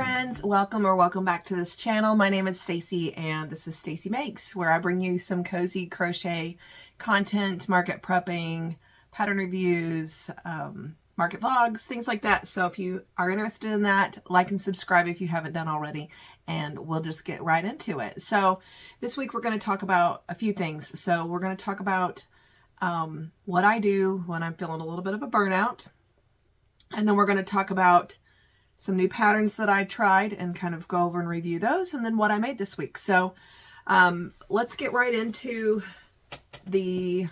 friends, welcome back to this channel. My name is Stacy and this is Stacy Makes, where I bring you some cozy crochet content, market prepping, pattern reviews, market vlogs, things like that. So if you are interested in that, like and subscribe if you haven't done already, and we'll just get right into it. So this week we're going to talk about a few things. So we're going to talk about what I do when I'm feeling a little bit of a burnout, and then we're going to talk about some new patterns that I tried and kind of go over and review those, and then what I made this week. So let's get right into the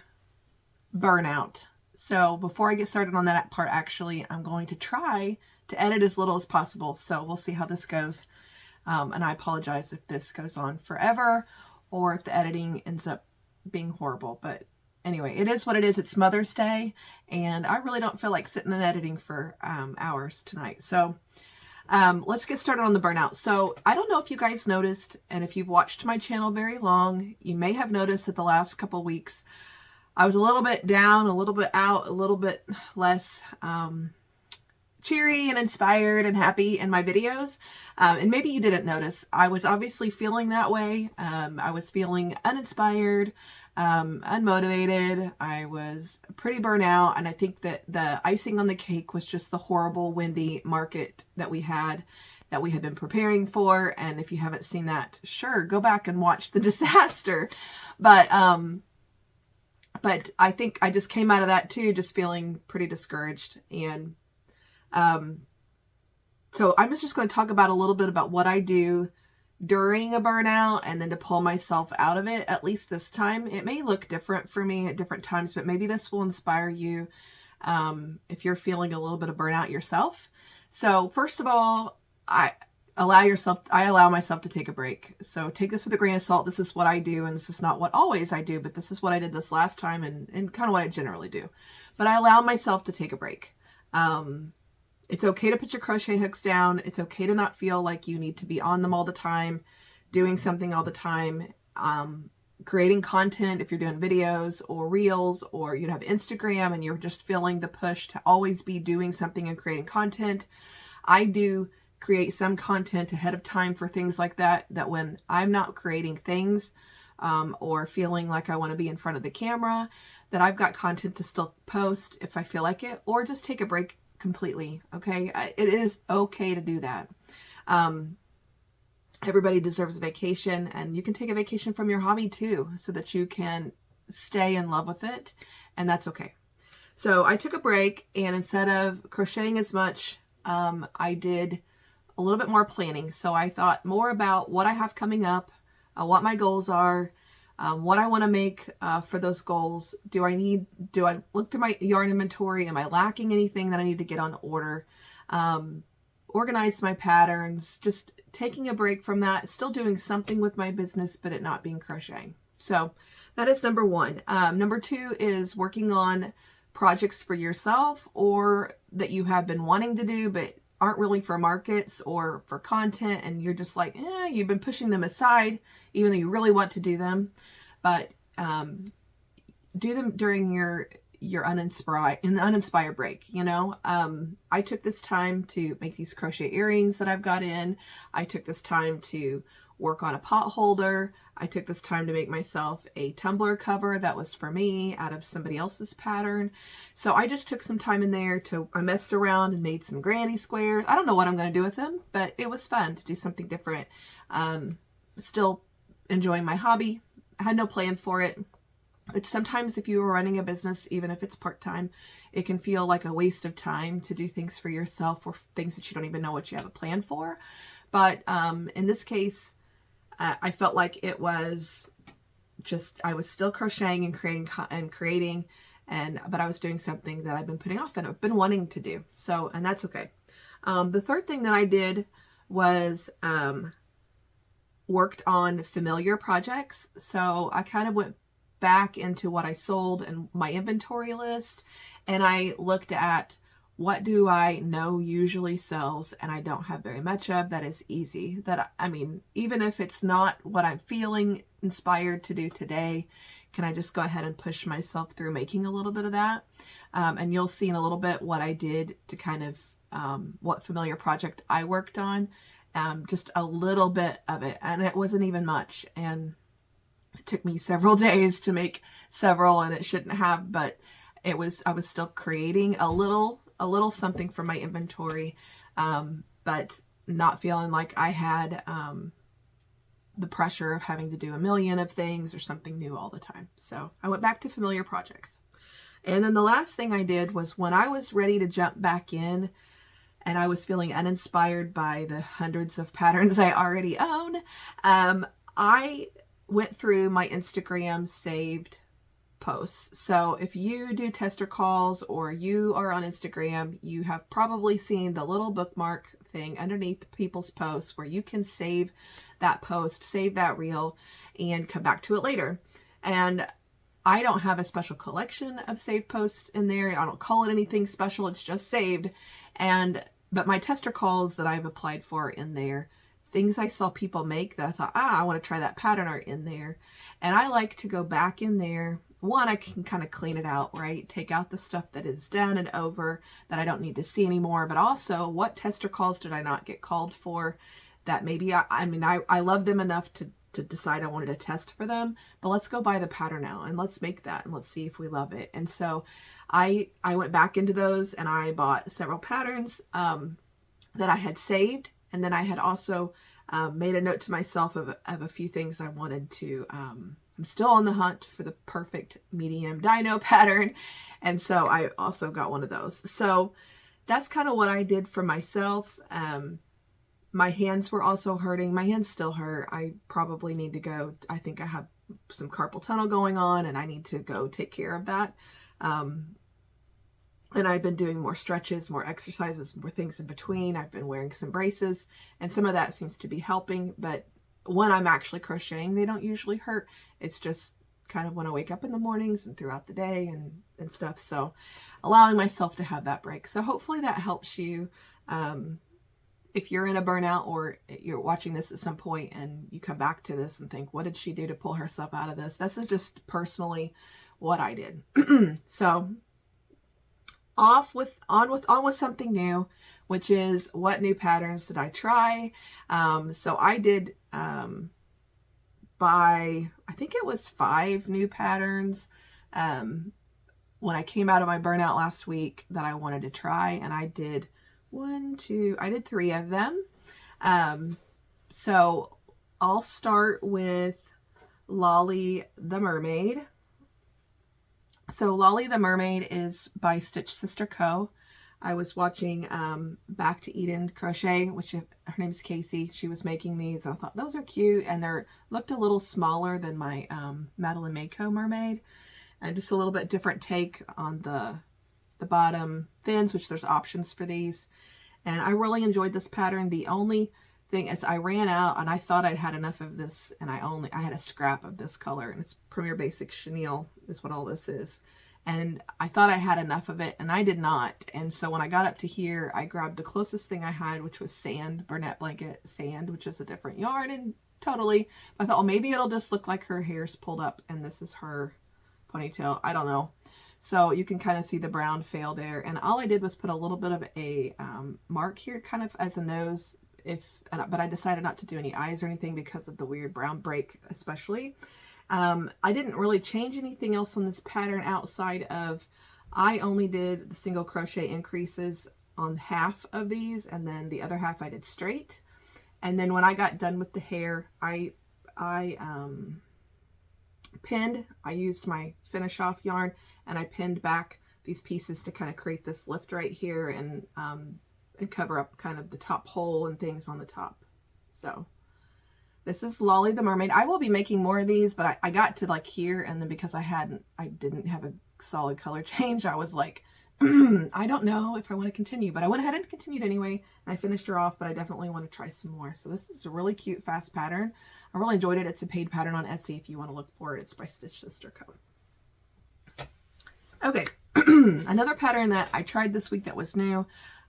burnout. So before I get started on that part, actually, I'm going to try to edit as little as possible. So we'll see how this goes. And I apologize if this goes on forever or if the editing ends up being horrible. But anyway, it is what it is. It's Mother's Day, and I really don't feel like sitting and editing for hours tonight. So let's get started on the burnout. So I don't know if you guys noticed, and if you've watched my channel very long, you may have noticed that the last couple weeks I was a little bit down, a little bit out, a little bit less cheery and inspired and happy in my videos. And maybe you didn't notice. I was obviously feeling that way. I was feeling uninspired, unmotivated. I was pretty burnt out, and I think that the icing on the cake was just the horrible windy market that we had been preparing for. And if you haven't seen that, sure, go back and watch the disaster. But I think I just came out of that too, just feeling pretty discouraged. And so I'm just going to talk about a little bit about what I do during a burnout, and then to pull myself out of it, at least this time. It may look different for me at different times, but maybe this will inspire you if you're feeling a little bit of burnout yourself. So first of all, I allow myself to take a break. So take this with a grain of salt. This is what I do, and this is not what always I do, but this is what I did this last time, and kind of what I generally do. But I allow myself to take a break. It's okay to put your crochet hooks down. It's okay to not feel like you need to be on them all the time, doing something all the time, creating content if you're doing videos or reels, or you have Instagram and you're just feeling the push to always be doing something and creating content. I do create some content ahead of time for things like that when I'm not creating things or feeling like I want to be in front of the camera, that I've got content to still post if I feel like it, or just take a break completely. Okay. It is okay to do that. Everybody deserves a vacation, and you can take a vacation from your hobby too, so that you can stay in love with it. And that's okay. So I took a break, and instead of crocheting as much, I did a little bit more planning. So I thought more about what I have coming up, what my goals are, what I want to make for those goals. Do I look through my yarn inventory? Am I lacking anything that I need to get on order? Organize my patterns, just taking a break from that, still doing something with my business, but it not being crocheting. So that is number one. Number two is working on projects for yourself, or that you have been wanting to do, but aren't really for markets or for content, and you're just like, you've been pushing them aside, even though you really want to do them. But do them during your uninspired break. I took this time to make these crochet earrings that I've got in. I took this time to work on a pot holder. I took this time to make myself a tumbler cover that was for me out of somebody else's pattern. So I just took some time in there I messed around and made some granny squares. I don't know what I'm going to do with them, but it was fun to do something different. Still enjoying my hobby. I had no plan for it. It's sometimes, if you are running a business, even if it's part-time, it can feel like a waste of time to do things for yourself, or things that you don't even know what you have a plan for. But in this case, I felt like it was just, I was still crocheting and creating, but I was doing something that I've been putting off and I've been wanting to do. So, and that's okay. The third thing that I did was worked on familiar projects. So I kind of went back into what I sold and my inventory list, and I looked at, what do I know usually sells and I don't have very much of that is easy? Even if it's not what I'm feeling inspired to do today, can I just go ahead and push myself through making a little bit of that? And you'll see in a little bit what I did to kind of, what familiar project I worked on. just a little bit of it, and it wasn't even much, and it took me several days to make several, and it shouldn't have, but I was still creating a little something for my inventory, but not feeling like I had the pressure of having to do a million of things or something new all the time. So I went back to familiar projects. And then the last thing I did was, when I was ready to jump back in and I was feeling uninspired by the hundreds of patterns I already own, I went through my Instagram saved posts. So if you do tester calls or you are on Instagram, you have probably seen the little bookmark thing underneath people's posts where you can save that post, save that reel, and come back to it later. And I don't have a special collection of saved posts in there. I don't call it anything special. It's just saved. But my tester calls that I've applied for in there, things I saw people make that I thought, I want to try that pattern are in there. And I like to go back in there. One, I can kind of clean it out, right? Take out the stuff that is done and over that I don't need to see anymore. But also, what tester calls did I not get called for that maybe, I love them enough to decide I wanted to test for them, but let's go buy the pattern now and let's make that and let's see if we love it. And so I went back into those and I bought several patterns that I had saved. And then I had also made a note to myself of a few things I wanted to, I'm still on the hunt for the perfect medium Dino pattern. And so I also got one of those. So that's kind of what I did for myself. My hands were also hurting. My hands still hurt. I probably need to go. I think I have some carpal tunnel going on and I need to go take care of that. And I've been doing more stretches, more exercises, more things in between. I've been wearing some braces and some of that seems to be helping. But when I'm actually crocheting, they don't usually hurt. It's just kind of when I wake up in the mornings and throughout the day and stuff. So allowing myself to have that break. So hopefully that helps you. If you're in a burnout or you're watching this at some point and you come back to this and think, what did she do to pull herself out of this? This is just personally what I did. So on with something new, which is, what new patterns did I try? So I did buy, I think it was 5 new patterns when I came out of my burnout last week that I wanted to try, and I did 3 of them. So I'll start with Lolly the Mermaid. So Lolly the Mermaid is by Stitch Sister Co. I was watching Back to Eden Crochet, which her name's Casey. She was making these and I thought those are cute, and they looked a little smaller than my Madeline Mako Mermaid, and just a little bit different take on the bottom fins, which there's options for these. And I really enjoyed this pattern. The only thing is I ran out and I thought I'd had enough of this, and I had a scrap of this color, and it's Premier Basic Chenille is what all this is. And I thought I had enough of it, and I did not. And so when I got up to here, I grabbed the closest thing I had, which was Sand, Burnett Blanket Sand, which is a different yarn, and totally, I thought, well, maybe it'll just look like her hair's pulled up and this is her ponytail. I don't know. So you can kind of see the brown fail there. And all I did was put a little bit of a mark here, kind of as a nose, but I decided not to do any eyes or anything because of the weird brown break, especially. I didn't really change anything else on this pattern outside of, I only did the single crochet increases on half of these, and then the other half I did straight. And then when I got done with the hair, I pinned, I used my finish off yarn, and I pinned back these pieces to kind of create this lift right here, and cover up kind of the top hole and things on the top. So this is Lolly the Mermaid. I will be making more of these, but I got to like here, and then because I didn't have a solid color change, I was like, I don't know if I want to continue, but I went ahead and continued anyway, and I finished her off, but I definitely want to try some more. So this is a really cute, fast pattern. I really enjoyed it. It's a paid pattern on Etsy if you want to look for it. It's by Stitch Sister Co. Okay, another pattern that I tried this week that was new.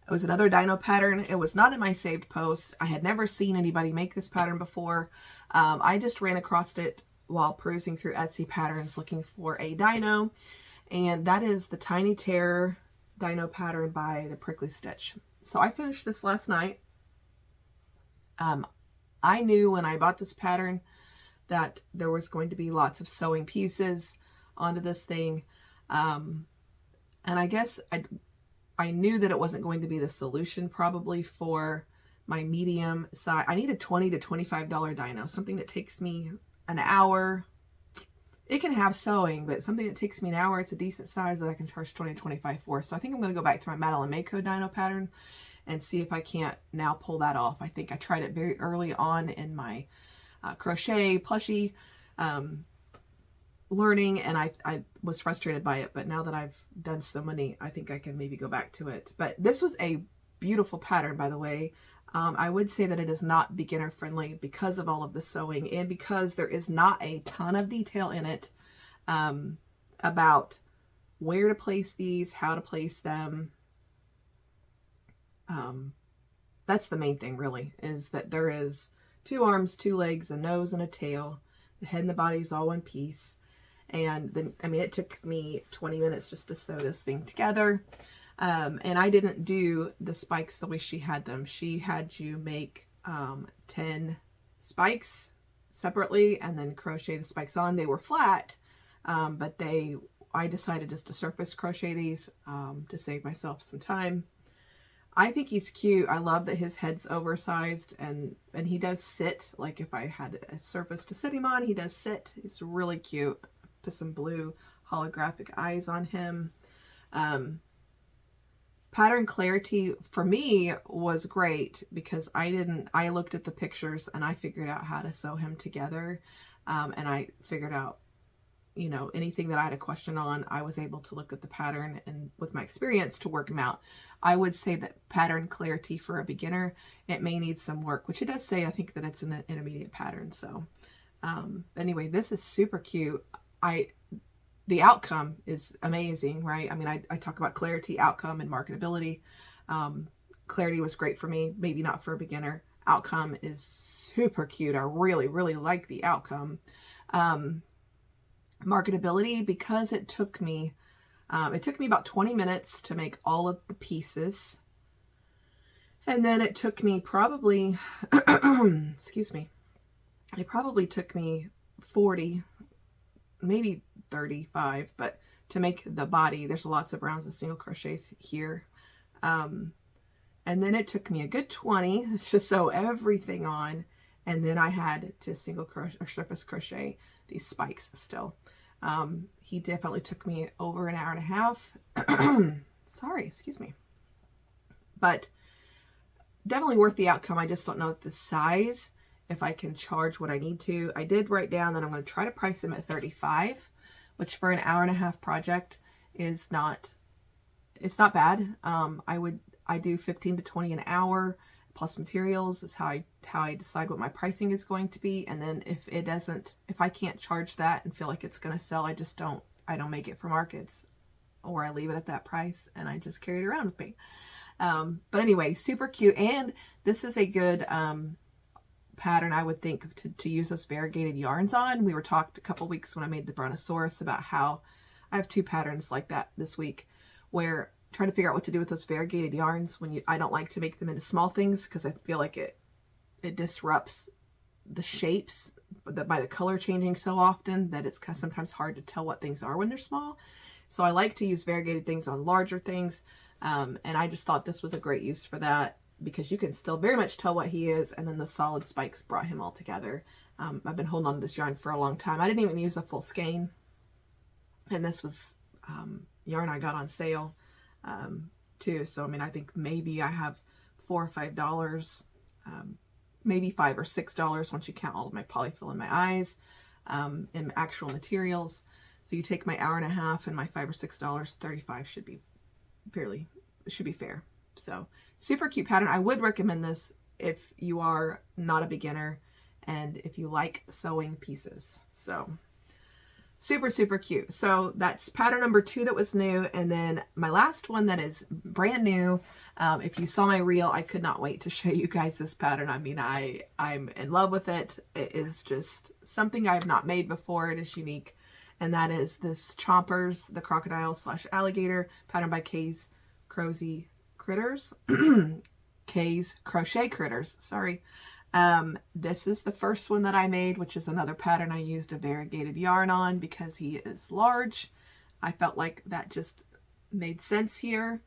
It was another Dino pattern. It was not in my saved post. I had never seen anybody make this pattern before. I just ran across it while perusing through Etsy patterns looking for a Dino. And that is the Tiny Terror Dino pattern by the Prickly Stitch. So I finished this last night. I knew when I bought this pattern that there was going to be lots of sewing pieces onto this thing. And I guess I knew that it wasn't going to be the solution probably for my medium size. I need a $20 to $25 Dino, something that takes me an hour. It can have sewing, but something that takes me an hour, it's a decent size that I can charge $20 to $25 for. So I think I'm going to go back to my Madeline Mako Dino pattern and see if I can't now pull that off. I think I tried it very early on in my crochet plushie learning, and I was frustrated by it, but now that I've done so many, I think I can maybe go back to it. But this was a beautiful pattern, by the way. I would say that it is not beginner friendly because of all of the sewing and because there is not a ton of detail in it about where to place these, how to place them. That's the main thing, really, is that there is 2 arms, 2 legs, a nose, and a tail. The head and the body is all one piece. And then, I mean, it took me 20 minutes just to sew this thing together. And I didn't do the spikes the way she had them. She had you make 10 spikes separately and then crochet the spikes on. They were flat, but I decided just to surface crochet these to save myself some time. I think he's cute. I love that his head's oversized and he does sit. Like if I had a surface to sit him on, he does sit. He's really cute. Put some blue holographic eyes on him. Pattern clarity for me was great because I looked at the pictures and I figured out how to sew him together. And I figured out, you know, anything that I had a question on, I was able to look at the pattern and with my experience to work them out. I would say that pattern clarity for a beginner, it may need some work, which it does say, I think that it's an intermediate pattern. So anyway, this is super cute. The outcome is amazing, right? I mean, I talk about clarity, outcome, and marketability. Clarity was great for me, maybe not for a beginner. Outcome is super cute. I really, really like the outcome. Marketability, because it took me about 20 minutes to make all of the pieces. And then it took me probably, excuse me, it probably took me 40, maybe 35, but to make the body, there's lots of rounds of single crochets here. And then it took me a good 20 to sew everything on. And then I had to single crochet or surface crochet these spikes still. He definitely took me over an hour and a half. Sorry, excuse me. But definitely worth the outcome. I just don't know the size, if I can charge what I need to. I did write down that I'm going to try to price them at $35, which for an hour and a half project is not, it's not bad. I do 15 to 20 an hour plus materials is how I decide what my pricing is going to be. And then if I can't charge that and feel like it's going to sell, I don't make it for markets, or I leave it at that price and I just carry it around with me. But anyway, super cute. And this is a good, pattern, I would think, to use those variegated yarns on. We were talked a couple weeks when I made the Brontosaurus about how I have 2 patterns like that this week, where trying to figure out what to do with those variegated yarns I don't like to make them into small things because I feel like it disrupts the shapes by the color changing so often that it's kind of sometimes hard to tell what things are when they're small. So I like to use variegated things on larger things. And I just thought this was a great use for that, because you can still very much tell what he is, and then the solid spikes brought him all together. I've been holding on to this yarn for a long time. I didn't even use a full skein, and this was yarn I got on sale too. So I mean, I think maybe I have $4 or $5, maybe $5 or $6 once you count all of my polyfill and my eyes, and actual materials. So you take my hour and a half and my $5 or $6, 35 should be fair. So super cute pattern. I would recommend this if you are not a beginner and if you like sewing pieces. So super, super cute. So that's pattern number 2 that was new. And then my last one that is brand new. If you saw my reel, I could not wait to show you guys this pattern. I mean, I'm in love with it. It is just something I've not made before. It is unique. And that is this Chompers, the crocodile / alligator, pattern by Kay's Crochet Critters. Sorry. This is the first one that I made, which is another pattern I used a variegated yarn on because he is large. I felt like that just made sense here.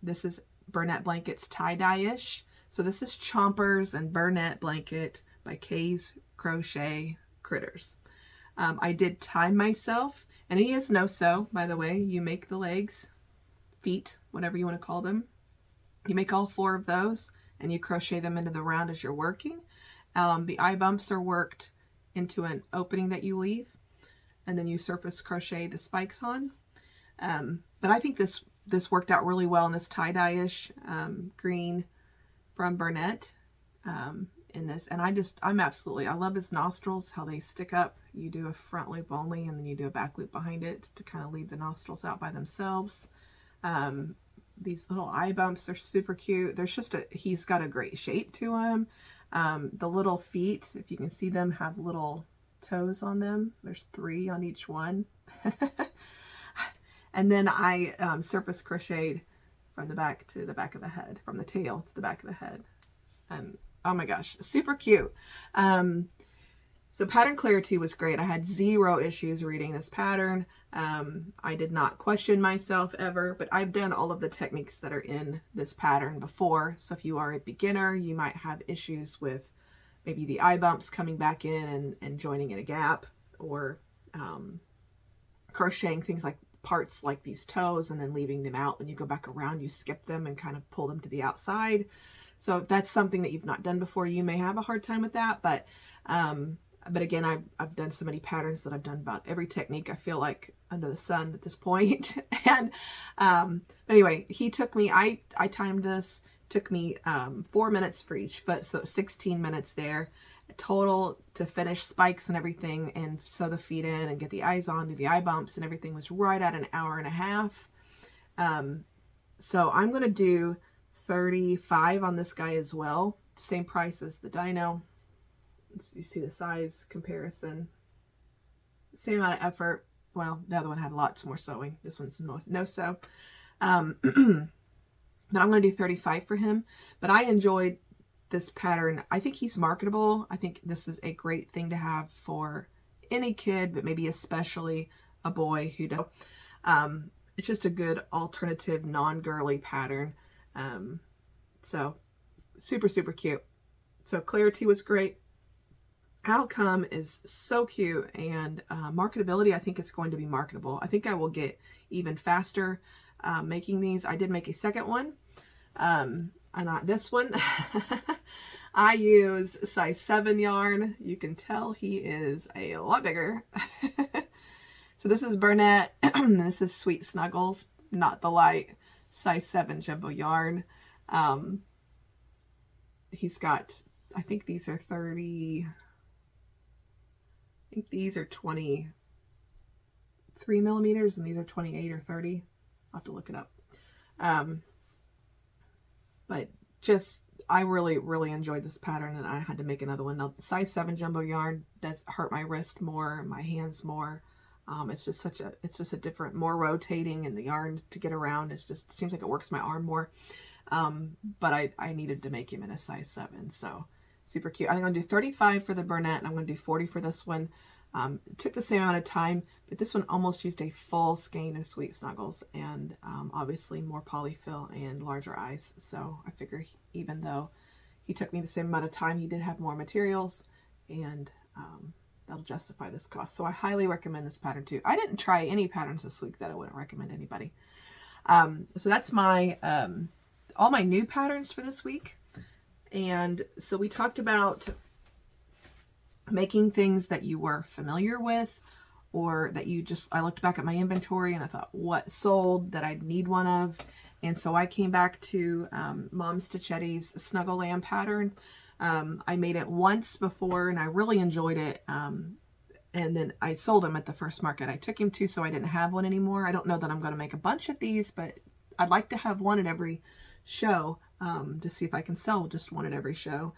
This is Burnout Blankets tie-dye-ish. So this is Chomper's and Burnout Blanket by Kay's Crochet Critters. I did tie myself, and he is no-sew, by the way. You make the legs, feet, whatever you want to call them. You make all 4 of those, and you crochet them into the round as you're working. The eye bumps are worked into an opening that you leave, and then you surface crochet the spikes on. But I think this worked out really well in this tie-dye-ish green from Burnett in this. And I love his nostrils, how they stick up. You do a front loop only, and then you do a back loop behind it to kind of leave the nostrils out by themselves. These little eye bumps are super cute. He's got a great shape to him. The little feet, if you can see them, have little toes on them. There's 3 on each one. And then I surface crocheted from the back to the back of the head, from the tail to the back of the head. And oh my gosh, super cute. So pattern clarity was great. I had 0 issues reading this pattern. I did not question myself ever, but I've done all of the techniques that are in this pattern before. So if you are a beginner, you might have issues with maybe the eye bumps coming back in and joining in a gap, or crocheting things like parts like these toes and then leaving them out. When you go back around, you skip them and kind of pull them to the outside. So if that's something that you've not done before, you may have a hard time with that. But again, I've done so many patterns that I've done about every technique, I feel like, under the sun at this point. And anyway, I timed this, took me 4 minutes for each foot, so 16 minutes there total to finish spikes and everything, and sew the feet in and get the eyes on, do the eye bumps, and everything was right at an hour and a half. So I'm going to do 35 on this guy as well. Same price as the Dino. You see the size comparison. Same amount of effort. Well, the other one had lots more sewing. This one's no sew. But I'm going to do 35 for him. But I enjoyed this pattern. I think he's marketable. I think this is a great thing to have for any kid, but maybe especially a boy who does. It's just a good alternative, non-girly pattern. So super, super cute. So clarity was great. Outcome is so cute, and marketability, I think it's going to be marketable. I think I will get even faster making these. I did make a second one, and not this one. I used size 7 yarn. You can tell he is a lot bigger. So this is Burnett. This is Sweet Snuggles, not the light, size 7 jumbo yarn. He's got, I think these are 30, I think these are 23 millimeters, and these are 28 or 30. I'll have to look it up. But just, I really, really enjoyed this pattern, and I had to make another one. Now, size 7 jumbo yarn does hurt my wrist more, my hands more. It's just a different, more rotating in the yarn to get around. It seems like it works my arm more. But I needed to make him in a size 7, so super cute. I'm going to do 35 for the Burnett, and I'm going to do 40 for this one. It took the same amount of time, but this one almost used a full skein of Sweet Snuggles, and obviously more polyfill and larger eyes. So I figure even though he took me the same amount of time, he did have more materials, and that'll justify this cost. So I highly recommend this pattern too. I didn't try any patterns this week that I wouldn't recommend anybody. So that's my all my new patterns for this week. And so we talked about making things that you were familiar with, or that I looked back at my inventory and I thought, what sold that I'd need one of? And so I came back to Mom Stitchetti's Snuggle Lamb pattern. I made it once before and I really enjoyed it. And then I sold him at the first market I took him to, so I didn't have one anymore. I don't know that I'm going to make a bunch of these, but I'd like to have one at every show to see if I can sell just one at every show.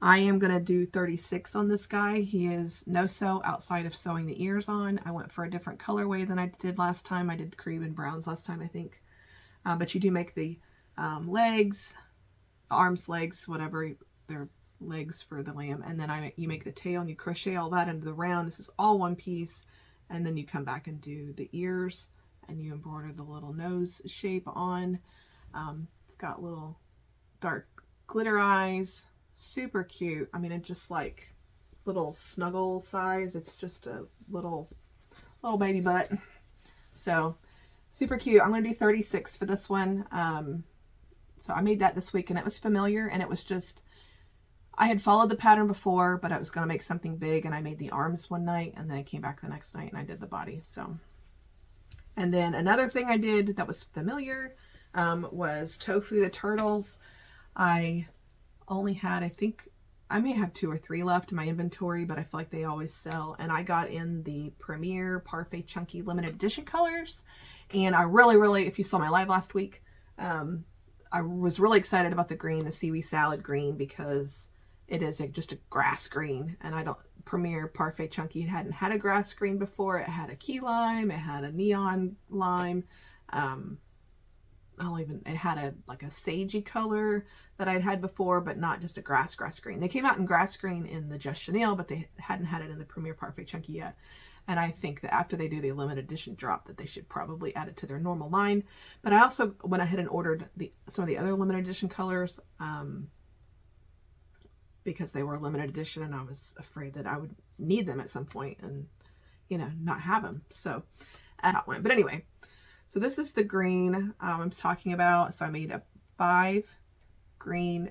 I am going to do 36 on this guy. He is no sew outside of sewing the ears on. I went for a different colorway than I did last time. I did cream and browns last time, I think. But you do make the legs, arms, legs, whatever. They're legs for the lamb. And then you make the tail and you crochet all that into the round. This is all one piece. And then you come back and do the ears and you embroider the little nose shape on. It's got little dark glitter eyes, super cute. I mean, it's just like little snuggle size. It's just a little baby butt. So super cute. I'm going to do 36 for this one. So I made that this week and it was familiar, and it was just, I had followed the pattern before, but I was going to make something big, and I made the arms one night and then I came back the next night and I did the body. So, and then another thing I did that was familiar was Tofu The Turtles. I only had, I think I may have 2 or 3 left in my inventory, but I feel like they always sell. And I got in the Premier Parfait Chunky limited edition colors. And I really, if you saw my live last week, I was really excited about the green, the seaweed salad green, because it is just a grass green. And Premier Parfait Chunky hadn't had a grass green before. It had a key lime, it had a neon lime, it had like a sagey color that I'd had before, but not just a grass green. They came out in grass green in the Just Chanel, but they hadn't had it in the Premier Parfait Chunky yet. And I think that after they do the limited edition drop, that they should probably add it to their normal line. But I also went ahead and ordered some of the other limited edition colors because they were limited edition, and I was afraid that I would need them at some point and, not have them. So I got one. But anyway, so this is the green I'm talking about. So I made 5 green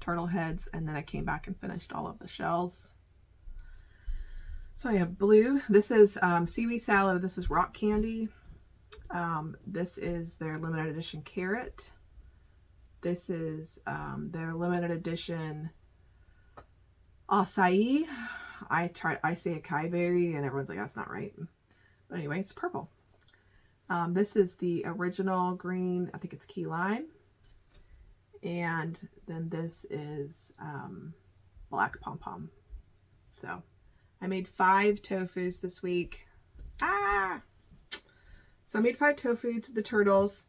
turtle heads, and then I came back and finished all of the shells. So I have blue. This is seaweed salad. This is rock candy. This is their limited edition carrot. This is their limited edition acai. I say acai berry, and everyone's like, that's not right. But anyway, it's purple. This is the original green. I think it's key lime. And then this is black pom-pom. So I made 5 tofus this week. So I made 5 tofu to the turtles.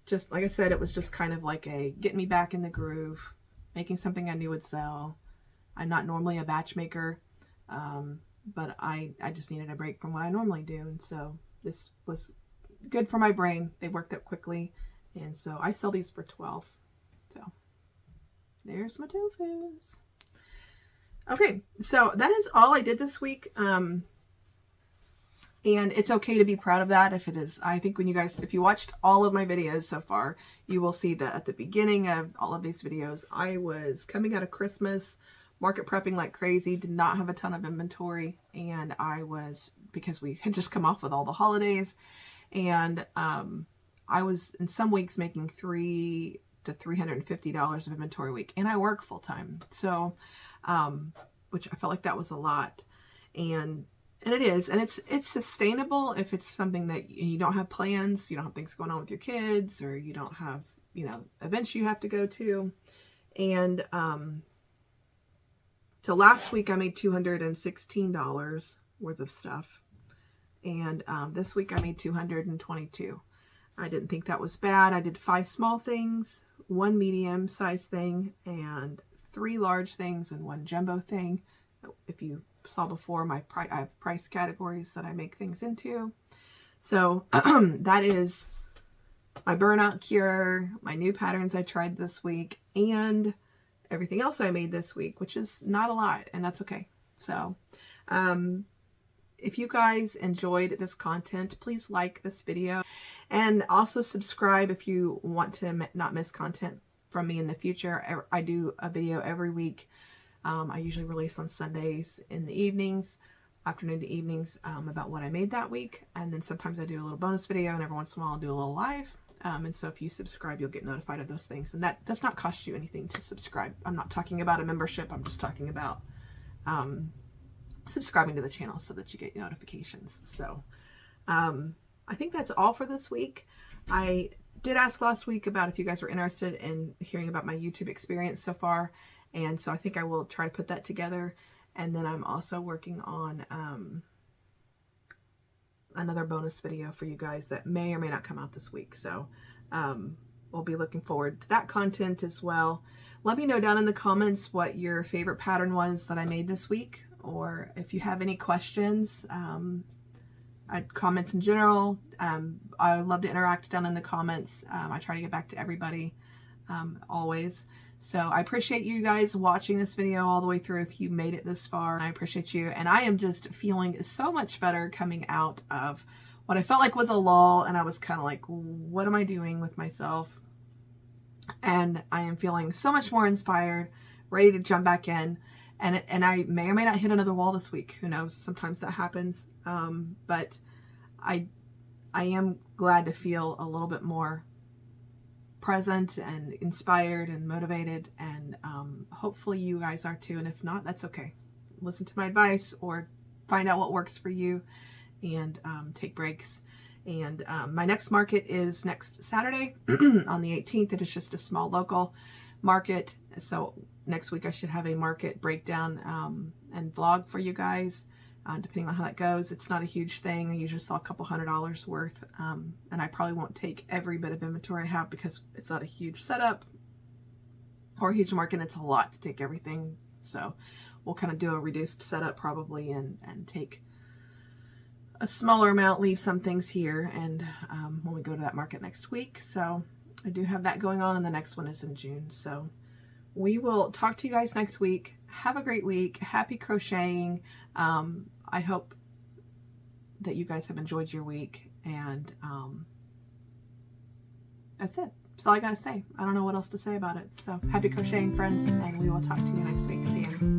Just like I said, it was just kind of like a get me back in the groove, making something I knew would sell. I'm not normally a batch maker, but I just needed a break from what I normally do. And so this was good for my brain. They worked up quickly. And so I sell these for $12. So there's my tofus. Okay, so that is all I did this week. And it's okay to be proud of that if it is. I think if you watched all of my videos so far, you will see that at the beginning of all of these videos, I was coming out of Christmas, market prepping like crazy, did not have a ton of inventory. And because we had just come off with all the holidays, and I was in some weeks making $300 to $350 of inventory a week, and I work full time. So, which I felt like that was a lot, and it is, and it's sustainable if it's something that you don't have plans, you don't have things going on with your kids, or you don't have, events you have to go to. And, so last week I made $216 worth of stuff. And, this week I made $222. I didn't think that was bad. I did 5 small things, 1 medium sized thing, and 3 large things, and 1 jumbo thing. If you saw before, I have price categories that I make things into. So that is my burnout cure, my new patterns I tried this week, and everything else I made this week, which is not a lot, and that's okay. So if you guys enjoyed this content, please like this video. And also subscribe if you want to not miss content from me in the future. I do a video every week. I usually release on Sundays in the evenings, afternoon to evenings, about what I made that week. And then sometimes I do a little bonus video, and every once in a while I'll do a little live. And so if you subscribe, you'll get notified of those things. And that does not cost you anything to subscribe. I'm not talking about a membership. I'm just talking about subscribing to the channel so that you get notifications. So I think that's all for this week. I did ask last week about if you guys were interested in hearing about my YouTube experience so far. And so I think I will try to put that together. And then I'm also working on another bonus video for you guys that may or may not come out this week. So we'll be looking forward to that content as well. Let me know down in the comments what your favorite pattern was that I made this week, or if you have any questions, comments in general. I love to interact down in the comments. I try to get back to everybody always. So I appreciate you guys watching this video all the way through. If you made it this far, I appreciate you. And I am just feeling so much better coming out of what I felt like was a lull. And I was kind of like, what am I doing with myself? And I am feeling so much more inspired, ready to jump back in. And I may or may not hit another wall this week. Who knows? Sometimes that happens. But I am glad to feel a little bit more present and inspired and motivated, and hopefully you guys are too. And if not, that's okay. Listen to my advice or find out what works for you, and take breaks. And my next market is next Saturday on the 18th. It is just a small local market, so next week I should have a market breakdown and vlog for you guys. Depending on how that goes. It's not a huge thing. I usually sell a couple $100 worth, and I probably won't take every bit of inventory I have because it's not a huge setup or a huge market. It's a lot to take everything, so we'll kind of do a reduced setup probably, and take a smaller amount, leave some things here, and when we go to that market next week. So I do have that going on, and the next one is in June. So we will talk to you guys next week. Have a great week. Happy crocheting. I hope that you guys have enjoyed your week, and that's it. That's all I gotta say. I don't know what else to say about it. So happy crocheting, friends, and we will talk to you next week. See you.